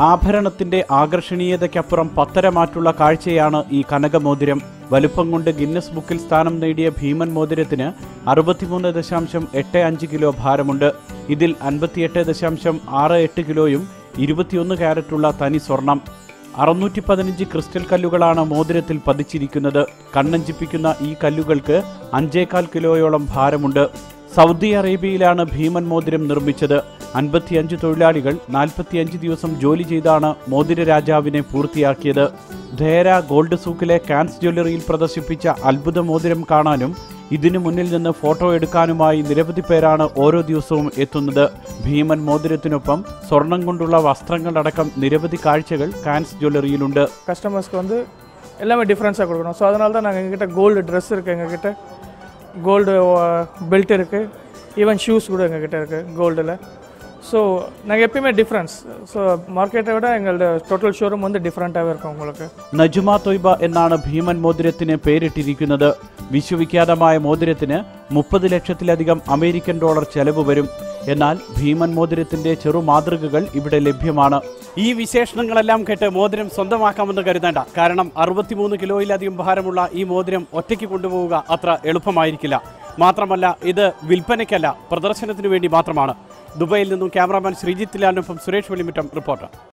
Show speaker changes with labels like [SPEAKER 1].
[SPEAKER 1] ആഭരണത്തിന്റെ ആകർഷണീയതയ്ക്കപ്പുറം പത്തരമാറ്റുള്ള കാഴ്ചയാണ് ഈ കനകമോതിരം. വലുപ്പം കൊണ്ട് ഗിന്നസ് ബുക്കിൽ സ്ഥാനം നേടിയ ഭീമൻ മോതിരത്തിന് 63.85 കിലോ ഭാരമുണ്ട്. ഇതിൽ 58.68 കിലോയും 21 കാരറ്റുള്ള തനി സ്വർണം. 615 ക്രിസ്റ്റൽ കല്ലുകളാണ് മോതിരത്തിൽ പതിച്ചിരിക്കുന്നത്. കണ്ണഞ്ചിപ്പിക്കുന്ന ഈ കല്ലുകൾക്ക് 5.25 കിലോയോളം ഭാരമുണ്ട്. സൗദി അറേബ്യയിലാണ് ഭീമൻ മോതിരം നിർമ്മിച്ചത്. 55 തൊഴിലാളികൾ 45 ദിവസം ജോലി ചെയ്താണ് മോതിര രാജാവിനെ പൂർത്തിയാക്കിയത്. ധേര ഗോൾഡ് സൂക്കിലെ കാൻസ് ജ്വല്ലറിയിൽ പ്രദർശിപ്പിച്ച അത്ഭുത മോതിരം കാണാനും ഇതിനു മുന്നിൽ നിന്ന് ഫോട്ടോ എടുക്കാനുമായി നിരവധി പേരാണ് ഓരോ ദിവസവും എത്തുന്നത്. ഭീമൻ മോതിരത്തിനൊപ്പം സ്വർണം കൊണ്ടുള്ള വസ്ത്രങ്ങളടക്കം നിരവധി കാഴ്ചകൾ കാൻസ് ജ്വല്ലറിയിലുണ്ട്.
[SPEAKER 2] കസ്റ്റമേഴ്സ്ക്ക് எல்லாமே டிஃப்ரென்ஸாக கொடுக்கணும். ஸோ அதனால தான் நாங்கள் எங்ககிட்ட கோல்டு ட்ரெஸ் இருக்குது, எங்ககிட்ட கோல்டு பெல்ட் இருக்குது, ஈவன் ஷூஸ் கூட எங்ககிட்ட இருக்குது கோல்டில். ஸோ நாங்கள் எப்பயுமே டிஃப்ரென்ஸ். ஸோ മാർക്കറ്റை വിட എങ്ങളുടെ ടോട്ടൽ ഷോറൂം ഡിഫറൻ്റാകவே இருக்கும் உங்களுக்கு.
[SPEAKER 1] നജുമ തൊയ്ബ എന്നാണ് ഭീമൻ മോതിരത്തിന് പേരിട്ടിരിക്കുന്നത്. വിശ്വവിഖ്യാതമായ മോതിരത്തിന് 30 ലക്ഷത്തിലധികം അമേരിക്കൻ ഡോളർ ചെലവ് വരും. എന്നാൽ ഭീമൻ മോതിരത്തിന്റെ ചെറു മാതൃകകൾ ഇവിടെ ലഭ്യമാണ്. ഈ വിശേഷണങ്ങളെല്ലാം കേട്ട് മോതിരം സ്വന്തമാക്കാമെന്ന് കരുതേണ്ട. കാരണം 63 കിലോയിലധികം ഭാരമുള്ള ഈ മോതിരം ഒറ്റയ്ക്ക് കൊണ്ടുപോവുക അത്ര എളുപ്പമായിരിക്കില്ല. മാത്രമല്ല ഇത് വിൽപ്പനയ്ക്കല്ല, പ്രദർശനത്തിനു വേണ്ടി മാത്രമാണ്. ദുബൈയിൽ നിന്നും ക്യാമറാമാൻ ശ്രീജിത്ത് ലാലിനൊപ്പം സുരേഷ് വെള്ളിമുറ്റം റിപ്പോർട്ടർ.